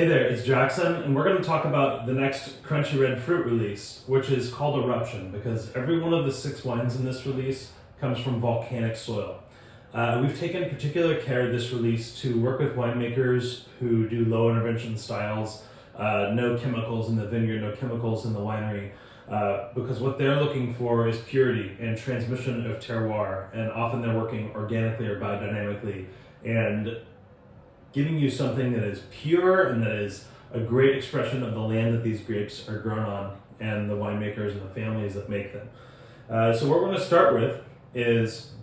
Hey there, it's Jackson, and we're going to talk about the next crunchy red fruit release, which is called Eruption, because every one of the 6 wines in this release comes from volcanic soil. We've taken particular care this release to work with winemakers who do low intervention styles, no chemicals in the vineyard, no chemicals in the winery, because what they're looking for is purity and transmission of terroir, and often they're working organically or biodynamically, and giving you something that is pure and that is a great expression of the land that these grapes are grown on and the winemakers and the families that make them. So what we're going to start with is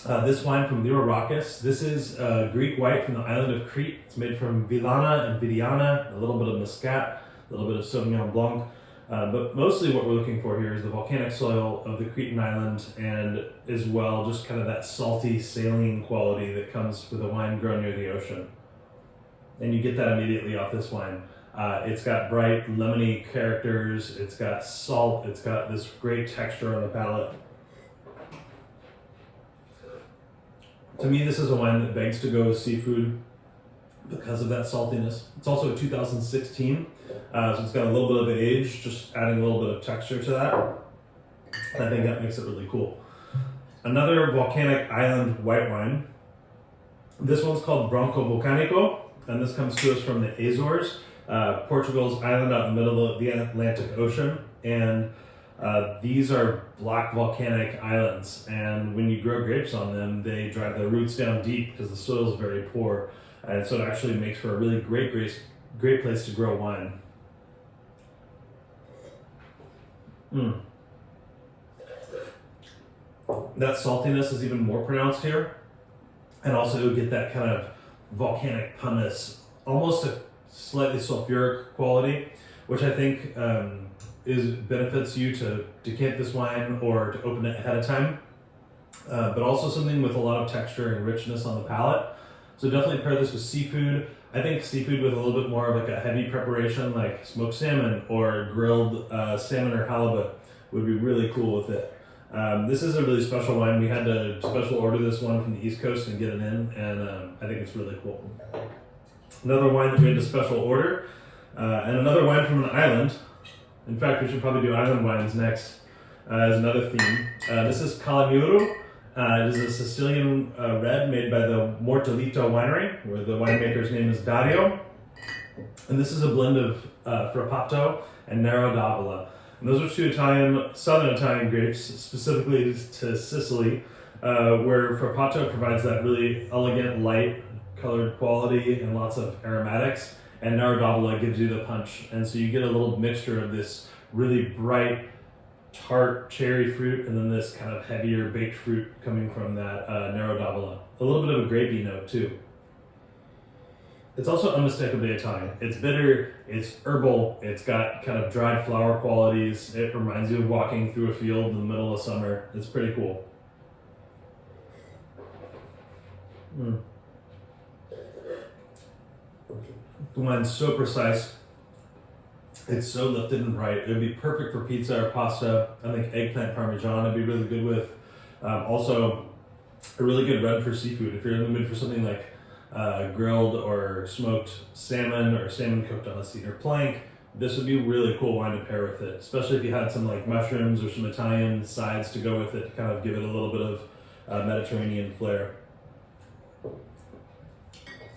this wine from Lyrarakis. This is Greek white from the island of Crete. It's made from Vilana and Vidiano, a little bit of Muscat, a little bit of Sauvignon blanc. But mostly what we're looking for here is the volcanic soil of the Cretan island, and as well just kind of that salty saline quality that comes with a wine grown near the ocean. And you get that immediately off this wine. It's got bright lemony characters, it's got salt, it's got this great texture on the palate. To me, this is a wine that begs to go with seafood because of that saltiness. It's also a 2016, so it's got a little bit of age, just adding a little bit of texture to that. I think that makes it really cool. Another volcanic island white wine. This one's called Branco Vulcanico, and this comes to us from the Azores, Portugal's island out in the middle of the Atlantic Ocean. And these are black volcanic islands, and when you grow grapes on them, they drive their roots down deep because the soil is very poor. And so it actually makes for a really great place to grow wine. That saltiness is even more pronounced here. And also you'll get that kind of volcanic pumice, almost a slightly sulfuric quality, which I think benefits you to decant this wine or to open it ahead of time. But also something with a lot of texture and richness on the palate. So definitely pair this with seafood. I think seafood with a little bit more of like a heavy preparation, like smoked salmon or grilled salmon or halibut would be really cool with it. This is a really special wine. We had to special order this one from the East Coast and get it in, and I think it's really cool. Another wine that we had to special order, and another wine from an island. In fact, we should probably do island wines next as another theme. This is Calaniuru. It is a Sicilian red made by the Mortellito winery, where the winemaker's name is Dario. And this is a blend of Frappato and Nero d'Avola. And those are 2 southern Italian grapes, specifically to Sicily, where Frappato provides that really elegant, light colored quality and lots of aromatics, and Nero d'Avola gives you the punch. And so you get a little mixture of this really bright, tart cherry fruit, and then this kind of heavier baked fruit coming from that Nero d'Avola. A little bit of a grapey note too. It's also unmistakably Italian. It's bitter, it's herbal, it's got kind of dried flower qualities. It reminds you of walking through a field in the middle of summer. It's pretty cool. The wine's so precise. It's so lifted and bright. It would be perfect for pizza or pasta. I think eggplant parmesan would be really good with. Also, a really good red for seafood. If you're in the mood for something like grilled or smoked salmon or salmon cooked on a cedar plank, this would be a really cool wine to pair with it, especially if you had some like mushrooms or some Italian sides to go with it to kind of give it a little bit of Mediterranean flair.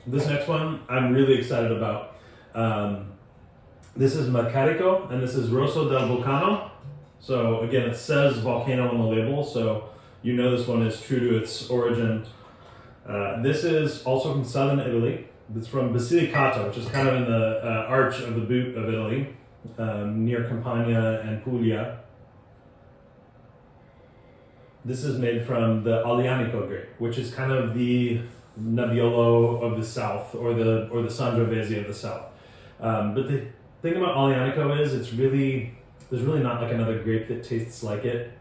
This next one I'm really excited about. This is Macarico, and this is Rosso del Vulcano. So again, it says volcano on the label, so you know this one is true to its origin. This is also from southern Italy. It's from Basilicata, which is kind of in the arch of the boot of Italy, near Campania and Puglia. This is made from the Aglianico grape, which is kind of the Nebbiolo of the south, or the Sangiovese of the south. But the thing about Aglianico is there's really not like another grape that tastes like it.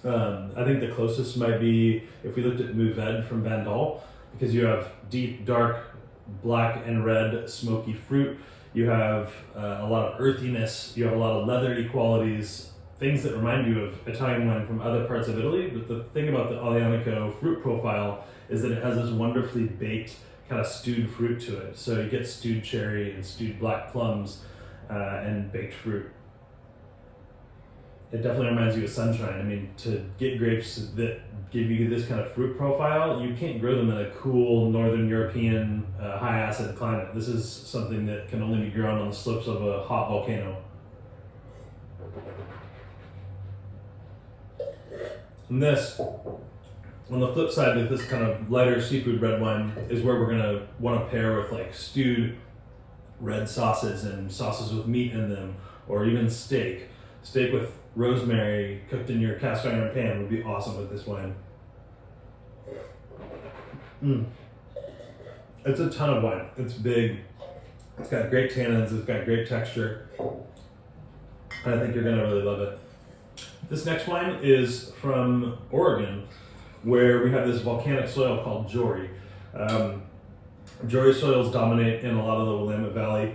I think the closest might be if we looked at Mourvèdre from Bandol, because you have deep, dark, black and red smoky fruit. You have a lot of earthiness. You have a lot of leathery qualities, things that remind you of Italian wine from other parts of Italy. But the thing about the Aglianico fruit profile is that it has this wonderfully baked kind of stewed fruit to it. So you get stewed cherry and stewed black plums and baked fruit. It definitely reminds you of sunshine. I mean, to get grapes that give you this kind of fruit profile, you can't grow them in a cool Northern European high acid climate. This is something that can only be grown on the slopes of a hot volcano. And this, on the flip side of this kind of lighter seafood red wine, is where we're gonna want to pair with like stewed red sauces and sauces with meat in them, or even steak. Steak with rosemary cooked in your cast iron pan would be awesome with this wine. It's a ton of wine. It's big. It's got great tannins. It's got great texture. And I think you're gonna really love it. This next wine is from Oregon, where we have this volcanic soil called Jory. Jory soils dominate in a lot of the Willamette Valley.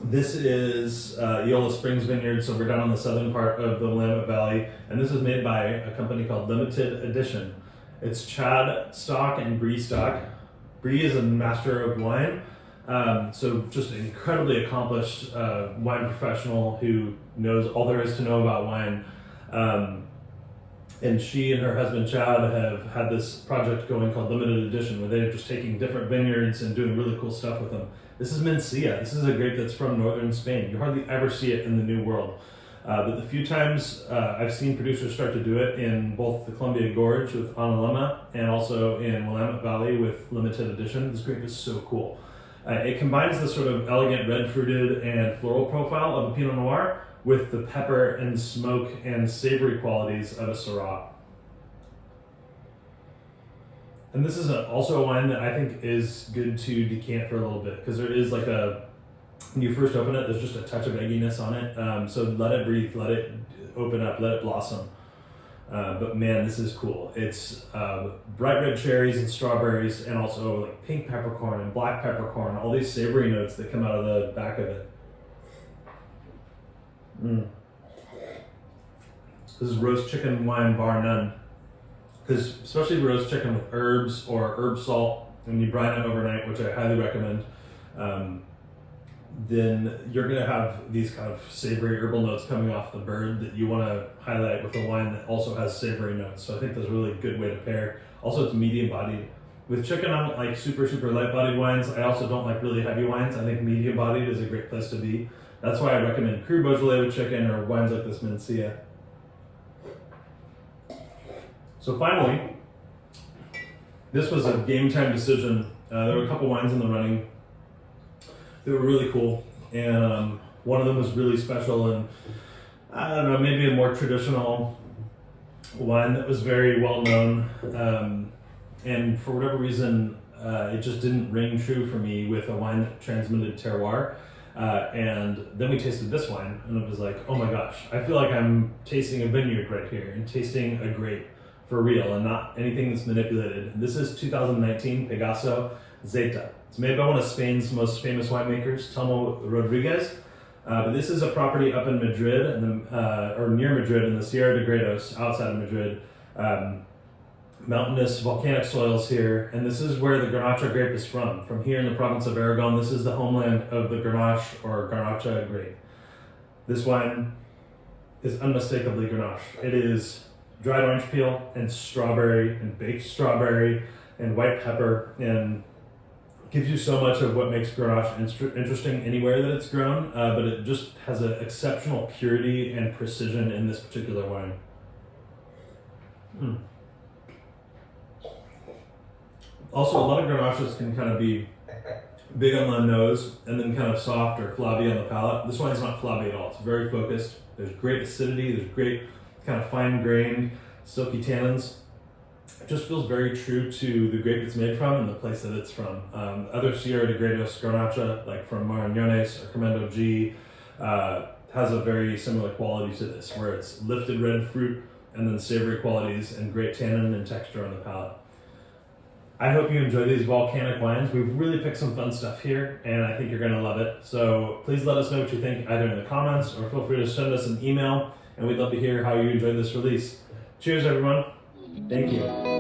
This is Eola Springs Vineyard, so we're down on the southern part of the Willamette Valley, and this is made by a company called Limited Edition. It's Chad stock and Brie stock. Brie is a master of wine, so just an incredibly accomplished wine professional who knows all there is to know about wine. And she and her husband Chad have had this project going called Limited Edition, where they're just taking different vineyards and doing really cool stuff with them. This is Mencia. This is a grape that's from northern Spain. You hardly ever see it in the New World. But the few times I've seen producers start to do it in both the Columbia Gorge with Analema and also in Willamette Valley with Limited Edition, this grape is so cool. It combines the sort of elegant red fruited and floral profile of a Pinot Noir with the pepper and smoke and savory qualities of a Syrah. And this is also a wine that I think is good to decant for a little bit, because there is like when you first open it, there's just a touch of egginess on it. So let it breathe, let it open up, let it blossom. But man, this is cool. It's bright red cherries and strawberries, and also like pink peppercorn and black peppercorn, all these savory notes that come out of the back of it. This is roast chicken wine bar none. Because especially roast chicken with herbs or herb salt, and you brine it overnight, which I highly recommend, then you're going to have these kind of savory herbal notes coming off the bird that you want to highlight with a wine that also has savory notes. So I think that's a really good way to pair. Also, it's medium bodied. With chicken, I don't like super light bodied wines. I also don't like really heavy wines. I think medium bodied is a great place to be. That's why I recommend Cru Beaujolais with chicken or wines like this Mencia. So finally, this was a game time decision. There were a couple wines in the running that were really cool, and one of them was really special, and I don't know, maybe a more traditional wine that was very well known, and for whatever reason, it just didn't ring true for me with a wine that transmitted terroir. And then we tasted this wine, and it was like, oh my gosh, I feel like I'm tasting a vineyard right here and tasting a grape for real and not anything that's manipulated. This is 2019 Pegaso Zeta. It's made by one of Spain's most famous winemakers, Telmo Rodriguez. But this is a property up in Madrid, or near Madrid in the Sierra de Gredos, outside of Madrid. Mountainous volcanic soils here, and this is where the Garnacha grape is from here in the province of Aragon. This is the homeland of the Grenache or Garnacha grape. This wine is unmistakably Grenache. It is dried orange peel and strawberry and baked strawberry and white pepper, and gives you so much of what makes Grenache interesting anywhere that it's grown, but it just has an exceptional purity and precision in this particular wine. Also, a lot of Grenaches can kind of be big on the nose and then kind of soft or flabby on the palate. This wine's not flabby at all. It's very focused. There's great acidity. There's great kind of fine-grained, silky tannins. It just feels very true to the grape it's made from and the place that it's from. Other Sierra de Gredos Garnacha, like from Marañones or Comendo G, has a very similar quality to this, where it's lifted red fruit and then savory qualities and great tannin and texture on the palate. I hope you enjoy these volcanic wines. We've really picked some fun stuff here, and I think you're going to love it. So please let us know what you think either in the comments, or feel free to send us an email, and we'd love to hear how you enjoyed this release. Cheers, everyone. Thank you.